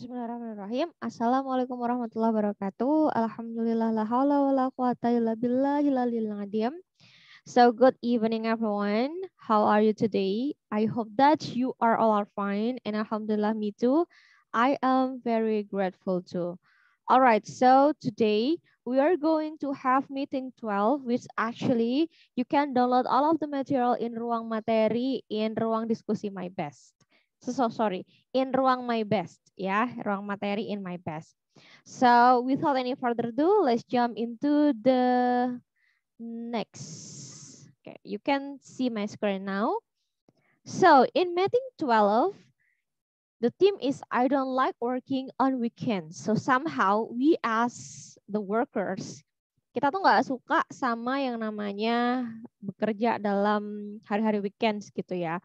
Bismillahirrahmanirrahim. Assalamualaikum warahmatullahi wabarakatuh. Alhamdulillah la haula wala quwata illa billahil aliyil azim. So good evening everyone. How are you today? I hope that you are all are fine and alhamdulillah me too. I am very grateful too. All right, so today we are going to have meeting 12 which actually you can download all of the material in ruang materi in ruang diskusi my best. Sorry, in ruang my best ya, ruang materi in my best. So without any further ado, let's jump into the next. Okay, you can see my screen now. So in meeting 12, the theme is I don't like working on weekends. So somehow we as the workers, kita tuh nggak suka sama yang namanya bekerja dalam hari-hari weekends gitu ya.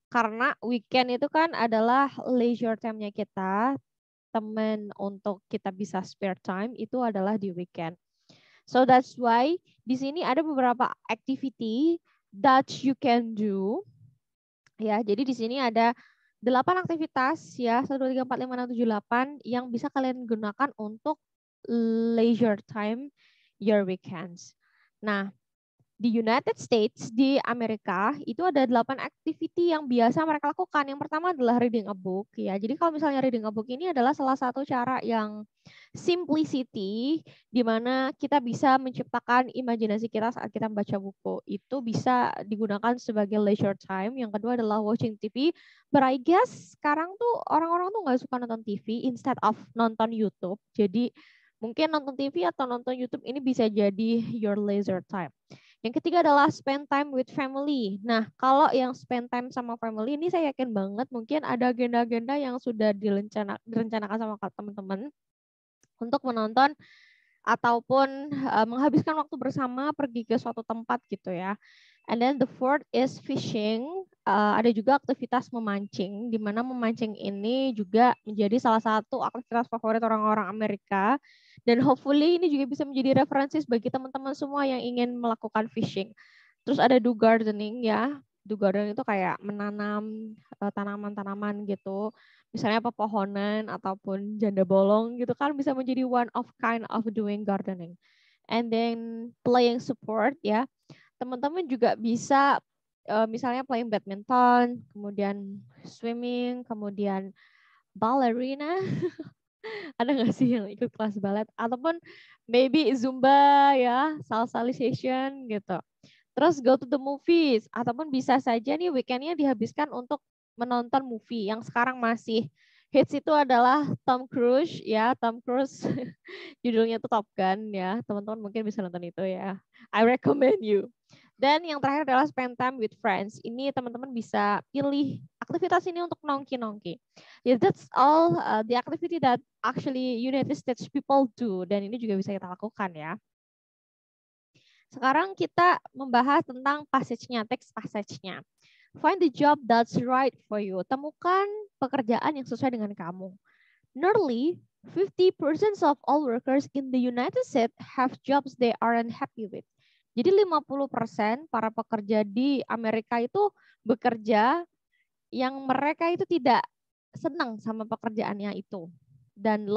Karena weekend itu kan adalah leisure time-nya kita, teman untuk kita bisa spare time itu adalah di weekend. So that's why di sini ada beberapa activity that you can do. Ya, jadi di sini ada 8 aktivitas ya, 1 2 3 4 5 6 7 8 yang bisa kalian gunakan untuk leisure time your weekends. Nah, di United States, di Amerika, itu ada 8 activity yang biasa mereka lakukan. Yang pertama adalah reading a book. Ya, jadi kalau misalnya reading a book ini adalah salah satu cara yang simplicity, di mana kita bisa menciptakan imajinasi kita saat kita membaca buku. Itu bisa digunakan sebagai leisure time. Yang kedua adalah watching TV. But I guess sekarang tuh orang-orang tuh nggak suka nonton TV instead of nonton YouTube. Jadi mungkin nonton TV atau nonton YouTube ini bisa jadi your leisure time. Yang ketiga adalah spend time with family. Nah, kalau yang spend time sama family ini saya yakin banget mungkin ada agenda-agenda yang sudah direncanakan sama teman-teman untuk menonton ataupun menghabiskan waktu bersama pergi ke suatu tempat gitu ya. And then the fourth is fishing. Ada juga aktivitas memancing, di mana memancing ini juga menjadi salah satu aktivitas favorit orang-orang Amerika. Dan hopefully ini juga bisa menjadi referensi bagi teman-teman semua yang ingin melakukan fishing. Terus ada do gardening ya. Do gardening itu kayak menanam tanaman-tanaman gitu. Misalnya pepohonan ataupun janda bolong gitu kan bisa menjadi one of kind of doing gardening. And then playing support ya. Teman-teman juga bisa misalnya playing badminton, kemudian swimming, kemudian ballerina. Ada nggak sih yang ikut kelas ballet? Ataupun maybe Zumba ya, salsa session gitu. Terus go to the movies. Ataupun bisa saja nih weekendnya dihabiskan untuk menonton movie yang sekarang masih hits itu adalah Tom Cruise ya. Tom Cruise judulnya tuh Top Gun ya. Teman-teman mungkin bisa nonton itu ya. I recommend you. Dan yang terakhir adalah spend time with friends. Ini teman-teman bisa pilih aktivitas ini untuk nongki-nongki. Yeah, that's all the activity that actually United States people do. Dan ini juga bisa kita lakukan ya. Sekarang kita membahas tentang passage-nya, teks passage-nya. Find the job that's right for you. Temukan pekerjaan yang sesuai dengan kamu. Nearly 50% of all workers in the United States have jobs they aren't happy with. Jadi 50% para pekerja di Amerika itu bekerja yang mereka itu tidak senang sama pekerjaannya itu. Dan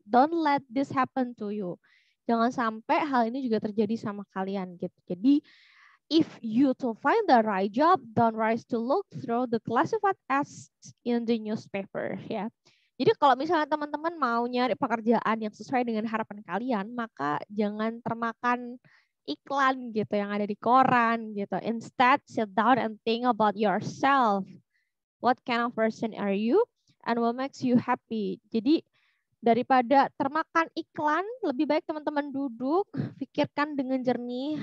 don't let this happen to you. Jangan sampai hal ini juga terjadi sama kalian gitu. Jadi if you to find the right job, don't rush to look through the classified ads in the newspaper ya. Jadi kalau misalnya teman-teman mau nyari pekerjaan yang sesuai dengan harapan kalian, maka jangan termakan iklan gitu yang ada di koran gitu. Instead, sit down and think about yourself. What kind of person are you and what makes you happy? Jadi daripada termakan iklan, lebih baik teman-teman duduk, pikirkan dengan jernih,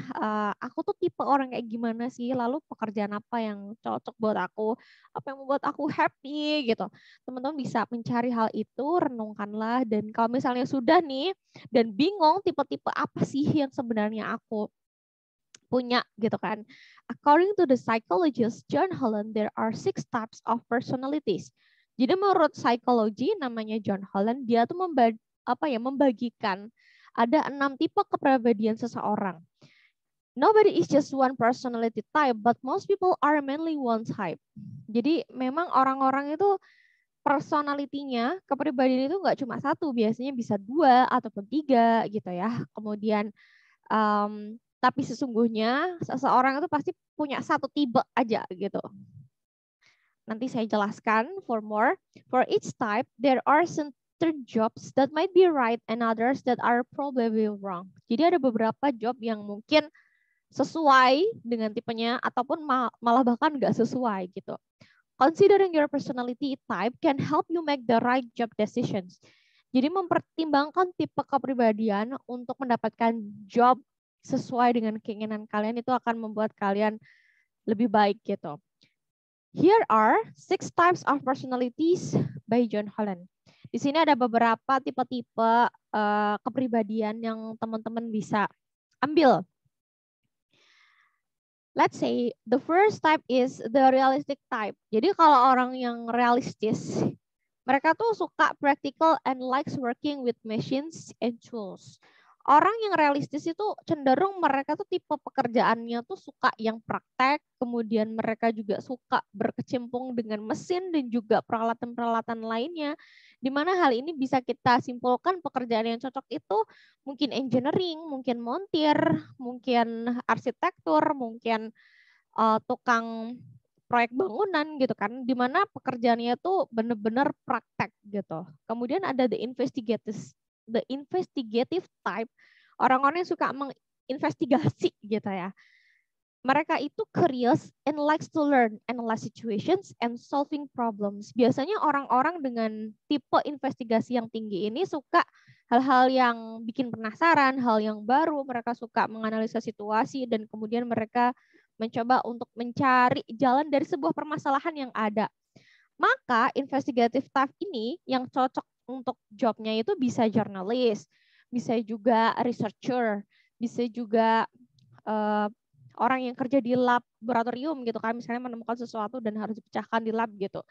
aku tuh tipe orang kayak gimana sih, lalu pekerjaan apa yang cocok buat aku, apa yang membuat aku happy gitu. Teman-teman bisa mencari hal itu, renungkanlah, dan kalau misalnya sudah nih, dan bingung tipe-tipe apa sih yang sebenarnya aku punya gitu kan. According to the psychologist John Holland, there are 6 types of personalities. Jadi menurut psikologi namanya John Holland, dia tuh membagikan ada 6 tipe kepribadian seseorang. Nobody is just one personality type, but most people are mainly one type. Jadi memang orang-orang itu personalitinya, kepribadian itu nggak cuma satu, biasanya bisa 2 ataupun 3 gitu ya. Kemudian tapi sesungguhnya seseorang itu pasti punya satu tipe aja gitu. Nanti saya jelaskan for more. For each type, there are certain jobs that might be right and others that are probably wrong. Jadi ada beberapa job yang mungkin sesuai dengan tipenya ataupun malah bahkan nggak sesuai gitu. Considering your personality type can help you make the right job decisions. Jadi mempertimbangkan tipe kepribadian untuk mendapatkan job sesuai dengan keinginan kalian itu akan membuat kalian lebih baik gitu. Here are 6 types of personalities by John Holland. Di sini ada beberapa tipe-tipe kepribadian yang teman-teman bisa ambil. Let's say the first type is the realistic type. Jadi kalau orang yang realistis, mereka tuh suka practical and likes working with machines and tools. Orang yang realistis itu cenderung mereka tuh tipe pekerjaannya tuh suka yang praktek, kemudian mereka juga suka berkecimpung dengan mesin dan juga peralatan-peralatan lainnya. Di mana hal ini bisa kita simpulkan pekerjaan yang cocok itu mungkin engineering, mungkin montir, mungkin arsitektur, mungkin tukang proyek bangunan gitu kan, di mana pekerjaannya tuh benar-benar praktek gitu. Kemudian ada the investigative type, orang-orang yang suka menginvestigasi gitu ya. Mereka itu curious and likes to learn, analyze situations, and solving problems. Biasanya orang-orang dengan tipe investigasi yang tinggi ini suka hal-hal yang bikin penasaran, hal yang baru. Mereka suka menganalisa situasi dan kemudian mereka mencoba untuk mencari jalan dari sebuah permasalahan yang ada. Maka investigative type ini yang cocok untuk jobnya itu bisa jurnalis, bisa juga researcher, bisa juga orang yang kerja di laboratorium gitu kan, misalnya menemukan sesuatu dan harus dipecahkan di lab gitu.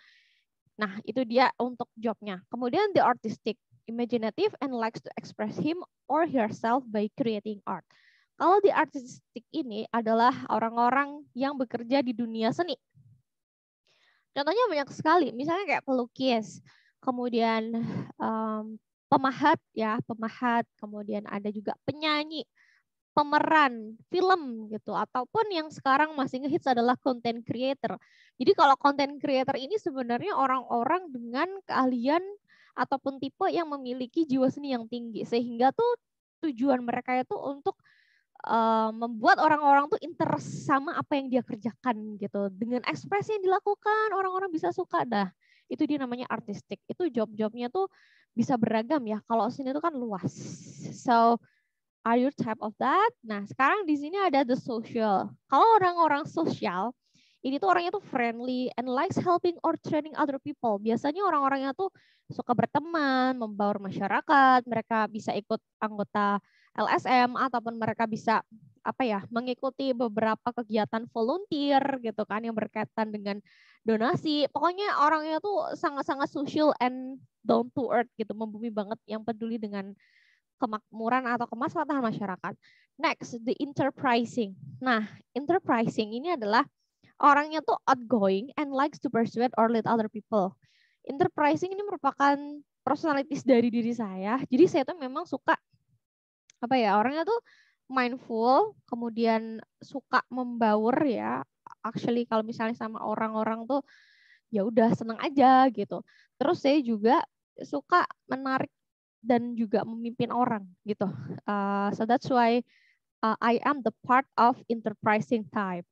Nah, itu dia untuk jobnya. Kemudian the artistic, imaginative and likes to express him or herself by creating art. Kalau di artistik ini adalah orang-orang yang bekerja di dunia seni. Contohnya banyak sekali, misalnya kayak pelukis, kemudian pemahat ya, pemahat, kemudian ada juga penyanyi, pemeran film gitu, ataupun yang sekarang masih ngehits adalah content creator. Jadi kalau content creator ini sebenarnya orang-orang dengan keahlian ataupun tipe yang memiliki jiwa seni yang tinggi, sehingga tuh tujuan mereka itu untuk membuat orang-orang tuh interest sama apa yang dia kerjakan gitu. Dengan ekspresi yang dilakukan, orang-orang bisa suka dah. Itu dia namanya artistik. Itu job-jobnya tuh bisa beragam ya. Kalau seni itu kan luas. So, are you type of that? Nah, sekarang di sini ada the social. Kalau orang-orang sosial, ini tuh orangnya tuh friendly and likes helping or training other people. Biasanya orang-orangnya tuh suka berteman, membaur masyarakat, mereka bisa ikut anggota LSM ataupun mereka bisa mengikuti beberapa kegiatan volunteer gitu kan yang berkaitan dengan donasi. Pokoknya orangnya tuh sangat-sangat social and down to earth gitu, membumi banget, yang peduli dengan kemakmuran atau kemaslahatan masyarakat. Next, the enterprising. Nah, enterprising ini adalah orangnya tuh outgoing and likes to persuade or lead other people. Enterprising ini merupakan personalities dari diri saya. Jadi saya tuh memang suka orangnya tuh mindful, kemudian suka membaur ya. Actually kalau misalnya sama orang-orang tuh ya udah seneng aja gitu. Terus saya juga suka menarik dan juga memimpin orang gitu. So that's why I am the part of enterprising type.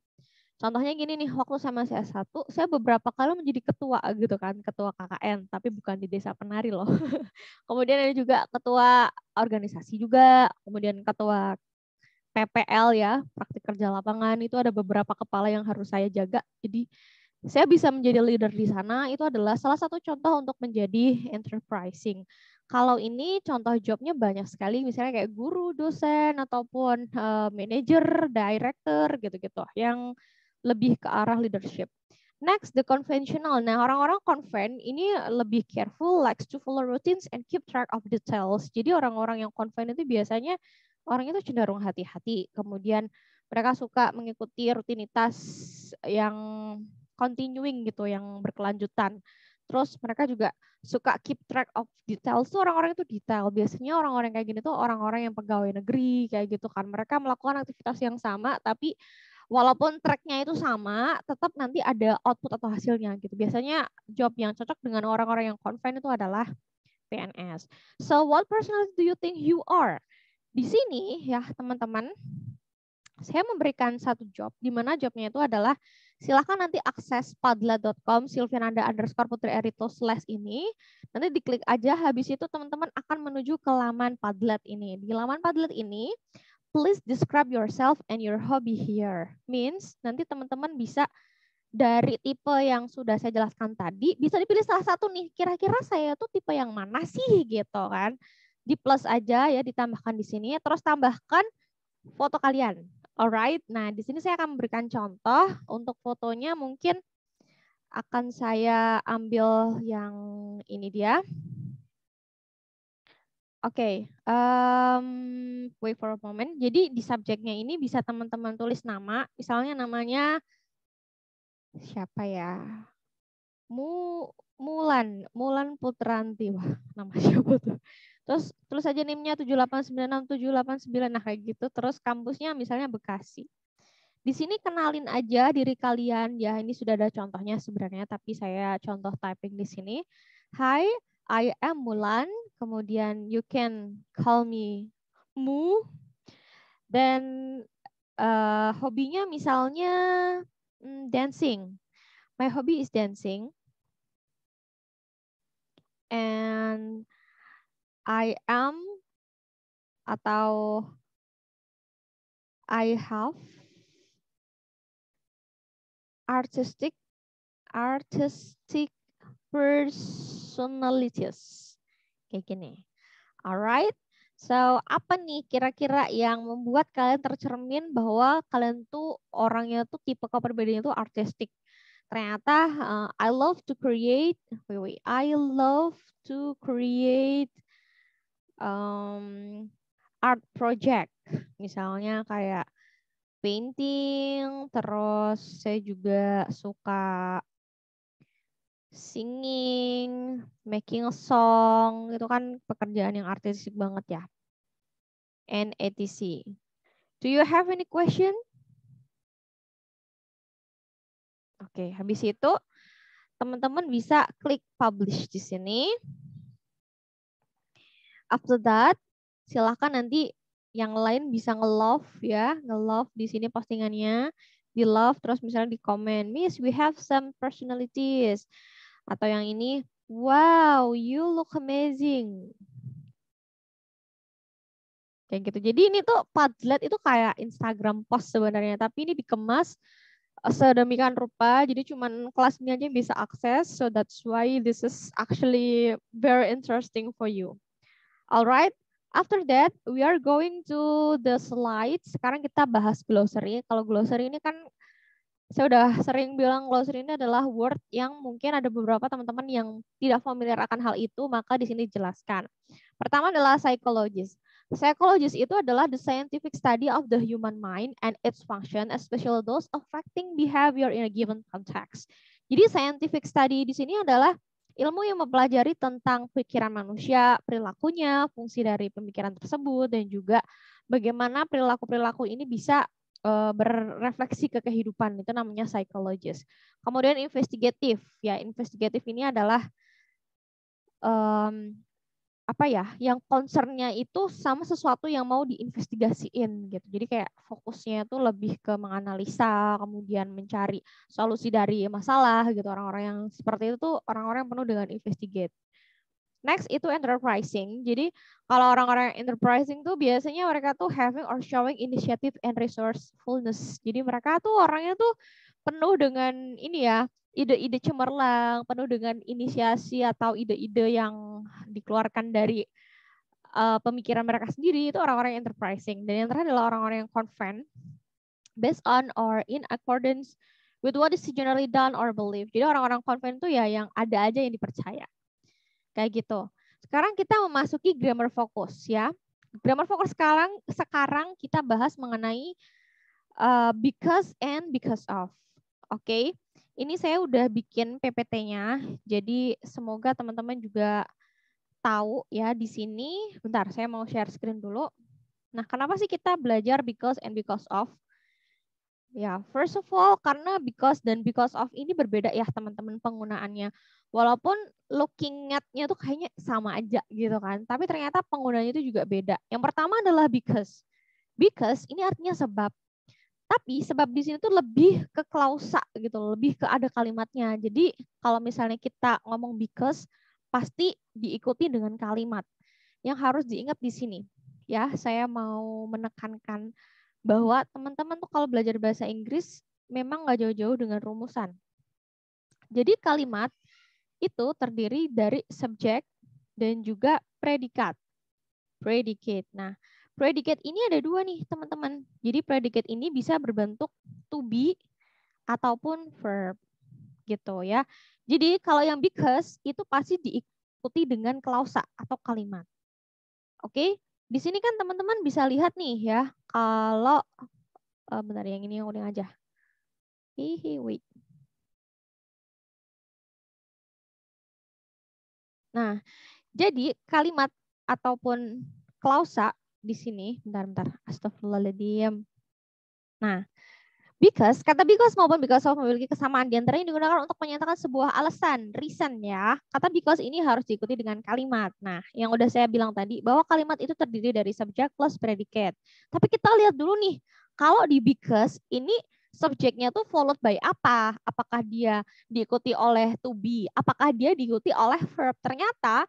Contohnya gini nih, waktu sama saya S1, saya beberapa kali menjadi ketua gitu kan, ketua KKN, tapi bukan di Desa Penari loh. Kemudian ada juga ketua organisasi juga, kemudian ketua PPL ya, praktik kerja lapangan, itu ada beberapa kepala yang harus saya jaga. Jadi saya bisa menjadi leader di sana, itu adalah salah satu contoh untuk menjadi enterprising. Kalau ini contoh jobnya banyak sekali, misalnya kayak guru, dosen, ataupun manager, director gitu-gitu, yang lebih ke arah leadership. Next, the conventional. Nah, orang-orang conven ini lebih careful, likes to follow routines and keep track of details. Jadi orang-orang yang conven itu biasanya orang itu cenderung hati-hati. Kemudian mereka suka mengikuti rutinitas yang continuing gitu, yang berkelanjutan. Terus mereka juga suka keep track of details tuh, orang-orang itu detail. Biasanya orang-orang kayak gini tuh orang-orang yang pegawai negeri kayak gitu kan. Mereka melakukan aktivitas yang sama tapi walaupun tracknya itu sama, tetap nanti ada output atau hasilnya gitu. Biasanya job yang cocok dengan orang-orang yang confident itu adalah PNS. So what personality do you think you are? Di sini ya teman-teman, saya memberikan satu job, di mana jobnya itu adalah silahkan nanti akses padlet.com /Putri_Erito/ ini. Nanti diklik aja, habis itu teman-teman akan menuju ke laman Padlet ini. Di laman Padlet ini, please describe yourself and your hobby here. Means nanti teman-teman bisa dari tipe yang sudah saya jelaskan tadi, bisa dipilih salah satu nih, kira-kira saya tuh tipe yang mana sih gitu kan. Di plus aja ya, ditambahkan di sini, terus tambahkan foto kalian. Alright, nah di sini saya akan memberikan contoh untuk fotonya, mungkin akan saya ambil yang ini dia. Oke, wait for a moment. Jadi di subjeknya ini bisa teman-teman tulis nama, misalnya namanya siapa ya? Mulan Putranti. Wah, nama siapa tuh? Terus tulis aja NIM-nya 7896789, nah kayak gitu. Terus kampusnya misalnya Bekasi. Di sini kenalin aja diri kalian ya. Ini sudah ada contohnya sebenarnya, tapi saya contoh typing di sini. Hi, I am Mulan. Kemudian you can call me Mu. Dan hobinya misalnya dancing. My hobby is dancing. And I am atau I have artistic personalities. Kayak gini. Alright. So, apa nih kira-kira yang membuat kalian tercermin bahwa kalian tuh orangnya tuh tipe kepribadiannya tuh artistik? Ternyata I love to create art project. Misalnya kayak painting, terus saya juga suka singing, making a song, itu kan pekerjaan yang artistik banget ya. And etc. Do you have any question? Oke, habis itu teman-teman bisa klik publish di sini. After that, silahkan nanti yang lain bisa nge-love ya, nge-love di sini postingannya, di love terus misalnya di komen, Miss, we have some personalities. Atau yang ini, wow, you look amazing. Kayak gitu. Jadi ini tuh Padlet itu kayak Instagram post sebenarnya, tapi ini dikemas sedemikian rupa, jadi cuman kelas ini aja yang bisa akses, so that's why this is actually very interesting for you. Alright, after that we are going to the slides. Sekarang kita bahas glossary. Kalau glossary ini kan saya udah sering bilang glossary ini adalah word yang mungkin ada beberapa teman-teman yang tidak familiar akan hal itu, maka di sini dijelaskan. Pertama adalah psychologist. Psychologist itu adalah the scientific study of the human mind and its function, especially those affecting behavior in a given context. Jadi scientific study di sini adalah ilmu yang mempelajari tentang pikiran manusia, perilakunya, fungsi dari pemikiran tersebut, dan juga bagaimana perilaku-perilaku ini bisa berefleksi ke kehidupan, itu namanya psychologist. Kemudian investigatif, ya investigatif ini adalah apa ya, yang concernnya itu sama sesuatu yang mau diinvestigasiin gitu. Jadi kayak fokusnya itu lebih ke menganalisa, kemudian mencari solusi dari masalah gitu. Orang-orang yang seperti itu tuh orang-orang yang penuh dengan investigate. Next itu enterprising. Jadi kalau orang-orang enterprising tuh biasanya mereka tuh having or showing initiative and resourcefulness. Jadi mereka tuh orangnya tuh penuh dengan ini ya, ide-ide cemerlang, penuh dengan inisiasi atau ide-ide yang dikeluarkan dari pemikiran mereka sendiri. Itu orang-orang enterprising. Dan yang terakhir adalah orang-orang yang confident, based on or in accordance with what is generally done or believed. Jadi orang-orang confident tuh ya yang ada aja yang dipercaya. Kayak gitu. Sekarang kita memasuki grammar focus ya. Grammar focus sekarang kita bahas mengenai because and because of. Oke. Ini saya udah bikin PPT-nya, jadi semoga teman-teman juga tahu ya di sini. Bentar, saya mau share screen dulu. Nah, kenapa sih kita belajar because and because of? Ya, first of all, karena because dan because of ini berbeda ya teman-teman penggunaannya. Walaupun looking at-nya tuh kayaknya sama aja gitu kan, tapi ternyata penggunaannya itu juga beda. Yang pertama adalah because. Because ini artinya sebab. Tapi sebab di sini tuh lebih ke klausa gitu, lebih ke ada kalimatnya. Jadi kalau misalnya kita ngomong because, pasti diikuti dengan kalimat. Yang harus diingat di sini, ya saya mau menekankan bahwa teman-teman tuh kalau belajar bahasa Inggris memang nggak jauh-jauh dengan rumusan. Jadi kalimat itu terdiri dari subjek dan juga predikat. Predicate. Nah, predicate ini ada dua nih teman-teman. Jadi predicate ini bisa berbentuk to be ataupun verb gitu ya. Jadi kalau yang because itu pasti diikuti dengan klausa atau kalimat. Oke, di sini kan teman-teman bisa lihat nih ya. Kalau bentar yang ini yang udah aja. Wait. Nah, jadi kalimat ataupun klausa di sini, bentar. Astagfirullahaladzim. Nah, because, kata because maupun because of memiliki kesamaan di antaranya digunakan untuk menyatakan sebuah alasan, reason ya. Kata because ini harus diikuti dengan kalimat. Nah, yang udah saya bilang tadi, bahwa kalimat itu terdiri dari subjek plus predicate. Tapi kita lihat dulu nih, kalau di because ini subjeknya tuh followed by apa? Apakah dia diikuti oleh to be? Apakah dia diikuti oleh verb? Ternyata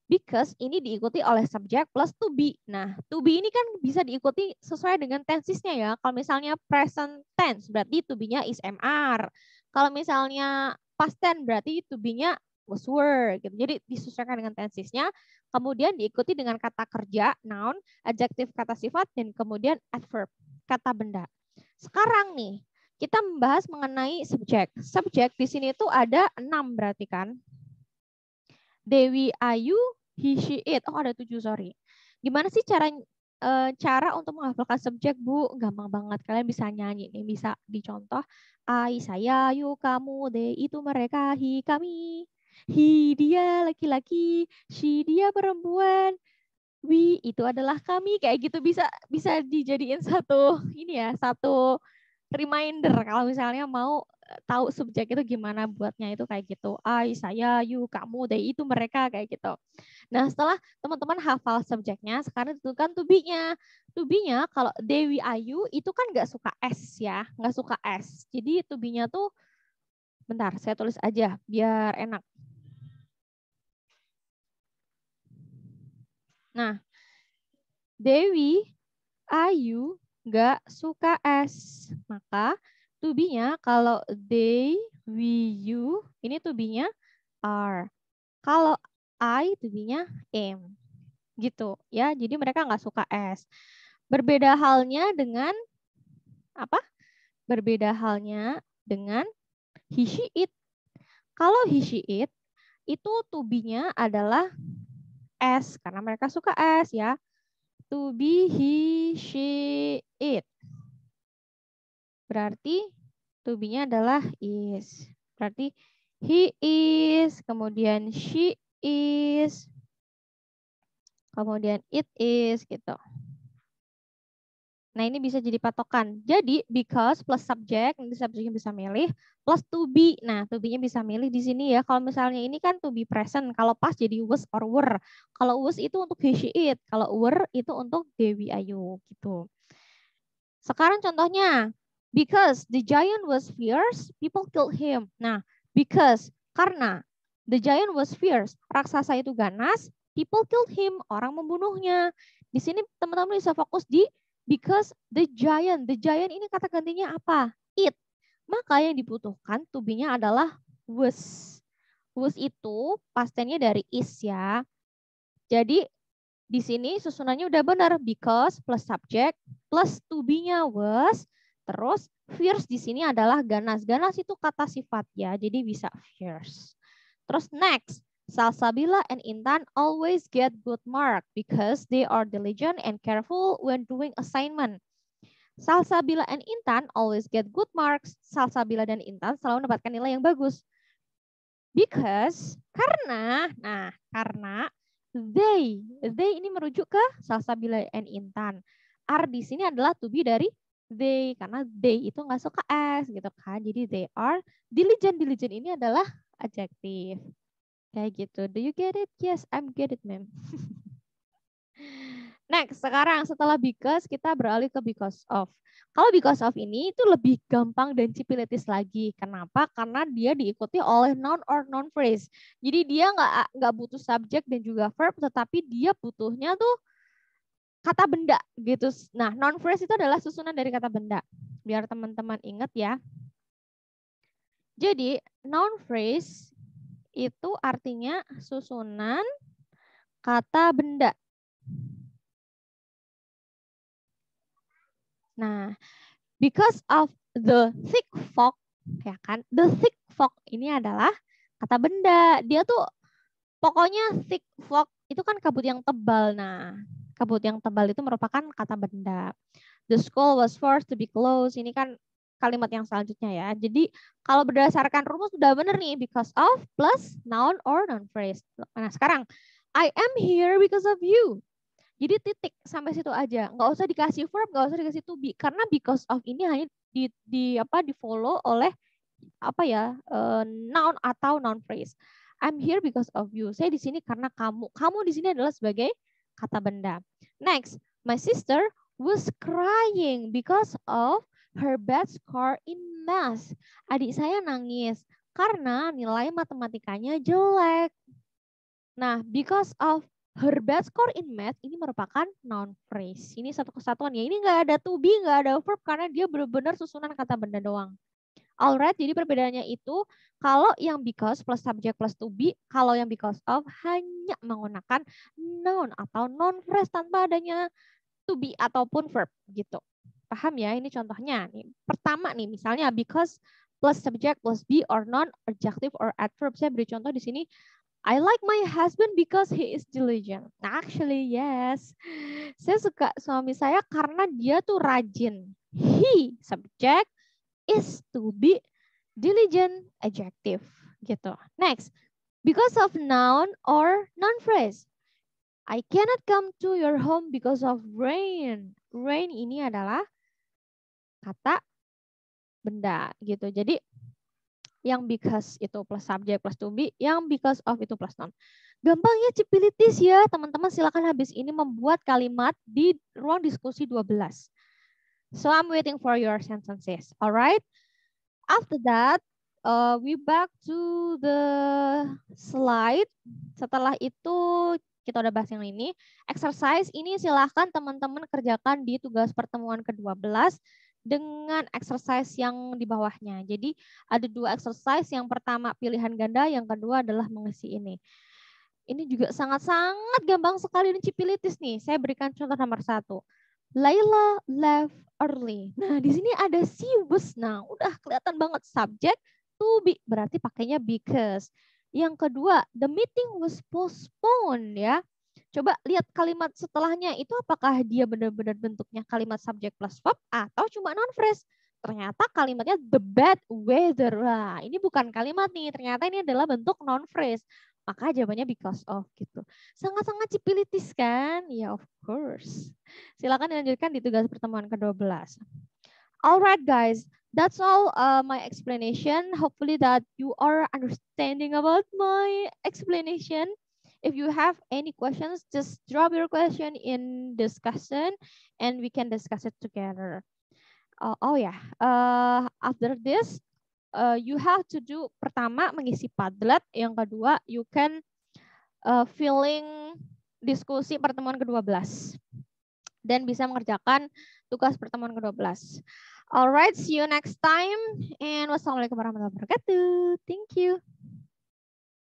because ini diikuti oleh subjek plus to be. Nah, to be ini kan bisa diikuti sesuai dengan tensesnya ya. Kalau misalnya present tense, berarti to be-nya is MR. Kalau misalnya past tense, berarti to be-nya was were. Gitu. Jadi disesuaikan dengan tensesnya. Kemudian diikuti dengan kata kerja, noun, adjektif kata sifat, dan kemudian adverb, kata benda. Sekarang nih, kita membahas mengenai subjek. Subjek di sini itu ada 6 berarti kan. Dewi, Ayu, he, she, it. Oh ada 7, sorry. Gimana sih cara untuk menghafalkan subjek, Bu? Gampang banget. Kalian bisa nyanyi nih, bisa dicontoh. I, saya, you, kamu, they, itu, mereka, he, kami. He, dia laki-laki. She, dia perempuan. We, itu adalah kami. Kayak gitu bisa dijadiin satu ini ya, satu reminder kalau misalnya mau tahu subjek itu gimana buatnya itu kayak gitu. I, saya, you, kamu, they, itu, mereka kayak gitu. Nah, setelah teman-teman hafal subjeknya, sekarang tentukan to be-nya. To be-nya kalau Dewi Ayu itu kan nggak suka S ya, nggak suka S. Jadi to be-nya tuh, bentar, saya tulis aja biar enak. Nah, Dewi Ayu nggak suka S. Maka to be-nya kalau they, we, you, ini to be-nya are. Kalau I, to be-nya am. Gitu ya. Jadi mereka nggak suka S. Berbeda halnya dengan apa? Berbeda halnya dengan he, she, it. Kalau he, she, it, itu to be-nya adalah S. Karena mereka suka S ya. To be, he, she, it. Berarti to be-nya adalah is. Berarti he is, kemudian she is, kemudian it is gitu. Nah, ini bisa jadi patokan. Jadi, because plus subjek, nanti subjeknya bisa milih, plus to be. Nah, to be-nya bisa milih di sini ya. Kalau misalnya ini kan to be present, kalau pas jadi was or were. Kalau was itu untuk he, she, it. Kalau were itu untuk Dewi Ayu gitu. Sekarang contohnya, because the giant was fierce, people killed him. Nah, because, karena the giant was fierce, raksasa itu ganas, people killed him, orang membunuhnya. Di sini teman-teman bisa fokus di because the giant ini kata gantinya apa? It. Maka yang dibutuhkan to be-nya adalah was. Was itu past tense-nya dari is ya. Jadi di sini susunannya udah benar, because plus subject plus to be-nya was, terus fierce di sini adalah ganas. Ganas itu kata sifat ya, jadi bisa fierce. Terus next, Salsabila and Intan always get good mark because they are diligent and careful when doing assignment. Salsabila and Intan always get good marks. Salsabila dan Intan selalu mendapatkan nilai yang bagus. Because, karena they ini merujuk ke Salsabila and Intan. Are di sini adalah to be dari they, karena they itu nggak suka S gitu kan. Jadi they are diligent. Diligent ini adalah adjektif. Kayak gitu. Do you get it? Yes, I'm get it, ma'am. Next, sekarang setelah because kita beralih ke because of. Kalau because of ini itu lebih gampang dan cipilitis lagi. Kenapa? Karena dia diikuti oleh noun or noun phrase. Jadi dia nggak butuh subjek dan juga verb, tetapi dia butuhnya tuh kata benda gitu. Nah, noun phrase itu adalah susunan dari kata benda. Biar teman-teman ingat ya. Jadi noun phrase itu artinya susunan kata benda. Nah, because of the thick fog, ya kan? The thick fog ini adalah kata benda. Dia tuh pokoknya thick fog itu kan kabut yang tebal. Nah, kabut yang tebal itu merupakan kata benda. The school was forced to be closed. Ini kan kalimat yang selanjutnya ya. Jadi kalau berdasarkan rumus sudah benar nih, because of plus noun or noun phrase. Nah, sekarang I am here because of you. Jadi titik sampai situ aja, nggak usah dikasih verb, nggak usah dikasih to be, karena because of ini hanya di follow oleh noun atau noun phrase. I'm here because of you. Saya di sini karena kamu. Kamu di sini adalah sebagai kata benda. Next, my sister was crying because of her bad score in math. Adik saya nangis karena nilai matematikanya jelek. Nah, because of her bad score in math ini merupakan noun phrase. Ini satu kesatuan ya. Ini nggak ada to be, nggak ada verb karena dia benar-benar susunan kata benda doang. Alright, jadi perbedaannya itu kalau yang because plus subject plus to be, kalau yang because of hanya menggunakan noun atau noun phrase tanpa adanya to be ataupun verb gitu. Paham ya? Ini contohnya. Nih, pertama nih misalnya because plus subject plus be or noun adjective or adverb. Saya beri contoh di sini. I like my husband because he is diligent. Actually, yes. Saya suka suami saya karena dia tuh rajin. He, subject, is to be, diligent, adjective. Gitu. Next, because of noun or noun phrase. I cannot come to your home because of rain. Rain ini adalah kata benda gitu. Jadi yang because itu plus subject plus to be, yang because of itu plus noun. Gampangnya cipilitis ya, teman-teman silakan habis ini membuat kalimat di ruang diskusi 12. So I'm waiting for your sentences, alright? After that, we back to the slide. Setelah itu kita udah bahas yang ini. Exercise ini silahkan teman-teman kerjakan di tugas pertemuan ke-12 dengan exercise yang di bawahnya. Jadi ada 2 exercise. Yang pertama pilihan ganda, yang kedua adalah mengisi ini. Ini juga sangat-sangat gampang sekali dan cipilitis nih. Saya berikan contoh nomor 1. Laila left early. Nah, di sini ada she was. Nah, udah kelihatan banget subject to be, berarti pakainya because. Yang kedua, the meeting was postponed ya. Coba lihat kalimat setelahnya itu apakah dia benar-benar bentuknya kalimat subject plus verb atau cuma noun phrase. Ternyata kalimatnya the bad weather. Nah, ini bukan kalimat nih, ternyata ini adalah bentuk noun phrase. Maka jawabannya because of gitu. Sangat-sangat cipilitis kan? Ya, of course. Silakan dilanjutkan di tugas pertemuan ke-12. Alright guys, that's all my explanation. Hopefully that you are understanding about my explanation. If you have any questions, just drop your question in discussion and we can discuss it together. After this, you have to do pertama mengisi Padlet, yang kedua you can filling diskusi pertemuan ke-12 dan bisa mengerjakan tugas pertemuan ke-12. Alright, see you next time and wassalamualaikum warahmatullahi wabarakatuh. Thank you.